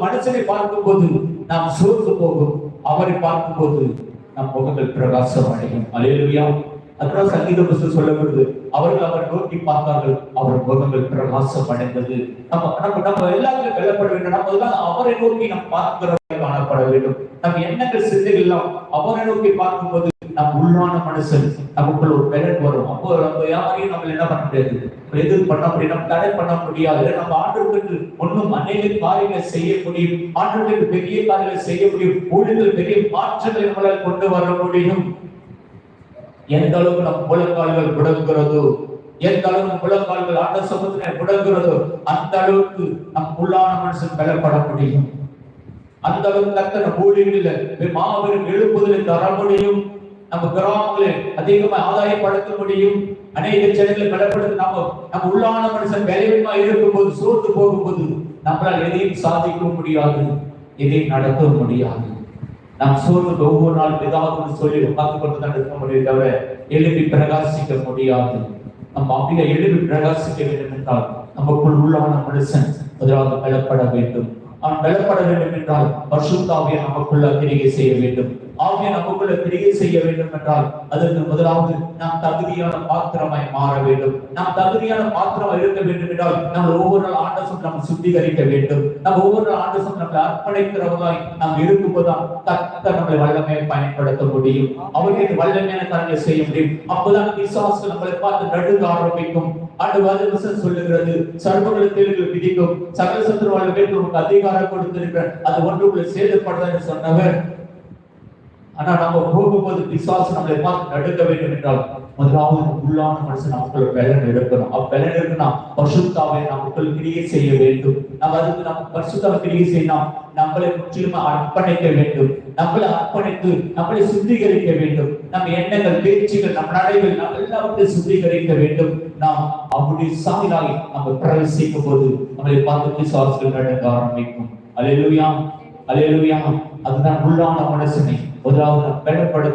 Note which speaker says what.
Speaker 1: மனுஷனை பார்க்கும் போது நாம் சோர்ந்து போகும், அவரை பார்க்கும் போது நம் முகங்கள் பிரகாசம் அடையும். அல்லேலூயா. அப்புறம் சங்கீத புஸ்தகம் சொல்லப்படுது, அவர்கள் அவர் நோக்கி பார்த்தார்கள், அவர் முகங்கள் பிரகாசம் அடைந்தது. நம்ம எல்லாருக்கும் வெல்லப்பட வேண்டும். நம்ம தான் அவரை நோக்கி நம் பார்க்கிறவர்கள் காணப்பட வேண்டும். நம் எண்ணங்கள் சிந்தைகள் எல்லாம் அவரை நோக்கி பார்க்கும்போது நம் உள்ளான மனுஷன் நமக்குள்ள ஒரு பெலன் வரும். அப்போ நம்ம யாரையும் நம்ம என்ன பண்ண முடியாது, எது பண்ண முடியும், நம்ம தடை பண்ண முடியாது. நம்ம ஆண்டுகளுக்கு ஒன்றும் அநேக காரியங்களை செய்ய முடியும், ஆண்டுகளுக்கு பெரிய காரியங்களை செய்ய முடியும், ஊழியர்கள் பெரிய மாற்றங்களை நம்மளால் கொண்டு வர முடியும். எந்த அளவுக்கு நம் முழங்கால்கள் முடங்குகிறதோ, எந்த அளவுக்கு முழங்கால்கள் ஆண்ட சமூகத்தினை முடங்குகிறதோ, அந்த அளவுக்கு நம் உள்ளான மனுஷன் பலப்பட முடியும். அந்த அளவுக்கு தக்க ஊழியர்களில் மாபெரும் எழுப்புதலை தர முடியும். நம்ம கிராமங்களை அதிகமா ஆதாயப்படுத்த முடியும். அநேக ஜனங்களை பலப்படுத்த நம்ம உள்ளான மனுஷன் பலவீனமா இருக்கும்போது, சோர்ந்து போகும்போது நம்மளால் எதையும் சாதிக்க முடியாது, எதையும் நடத்த முடியாது. நாம் சோர்ந்து ஒவ்வொரு நாள் ஏதாவது சொல்லி உட்கார்ந்து கொண்டு தான் இருக்க முடியும், தவிர எழுப்பி பிரகாசிக்க முடியாது. நம்ம அப்படியே எழுப்பி பிரகாசிக்க வேண்டும் என்றால் நமக்குள் உள்ளான மனுஷன் முதலாவது பலப்பட வேண்டும். அவன் பலப்பட வேண்டும் என்றால் பரிசுத்த ஆவியை நமக்குள்ள கிரியை செய்ய வேண்டும். ஆவியை நமக்குள்ள கிரியை செய்ய வேண்டும் என்றால் அதற்கு முதலாவது நாம் தகுதியான பாத்திரமாய் மாற வேண்டும். நாம் தகுதியான பாத்திரமாய் இருக்க வேண்டும் என்றால் நம்ம ஒவ்வொரு நாள் ஆண்டவரை நம்ம சுத்திகரிக்க வேண்டும். நம்ம ஒவ்வொரு நாள் ஆண்டவரை நம்மளை அர்ப்பணிக்கிறவர்களாய் நாம் இருக்கும்போதுதான் தக்க நம்மளை வல்லமையை பயன்படுத்த முடியும். அவர்களுக்கு வல்லமையான காரியங்களை செய்ய முடியும். அப்போதான் பிசாசு நம்மளை பார்த்து நடுங்க ஆரம்பிக்கும். ஆண்டவர் சொல்லுகிறது, சர்வங்களுக்கு விதிக்கும் சகல சத்துருவாளர்களுக்கு உங்களுக்கு அதிகாரம் கொடுத்திருக்கிற அது ஒன்றுக்குள்ள சேதப்படுறதுன்னு சொன்னவர். ஆனா நம்ம போகும்போது பிசாசு நம்மளை பார்த்து நடுங்க வேண்டும் என்றால் முதலாவது உள்ளான மனுஷன் நமக்குள்ள பலன் இருக்கணும். அப்பலன் இருக்குன்னா பரிசுத்தாவை நமக்குள் கிரியை செய்ய வேண்டும். நம்ம அதுக்கு நம்ம பரிசுத்தாவை கிரியை செய்யணும். நம்மளை முற்றிலுமா அர்ப்பணிக்க வேண்டும். நம்மளை அர்ப்பணித்து நம்மளை சுத்திகரிக்க வேண்டும். நம்ம எண்ணங்கள், பேச்சுகள், நம்ம நடைகள் நம்ம எல்லாவற்றையும் சுத்திகரிக்க வேண்டும். நாம் அப்படி சாமியாகி நம்ம பிரவேசிக்கும் போது நம்மளை பார்த்து பிசாசுகள் நடுங்க ஆரம்பிக்கும். அல்லேலூயா, அல்லேலூயா. அதுதான் உள்ளான மனுஷனை முதலாவது பலப்படுத்த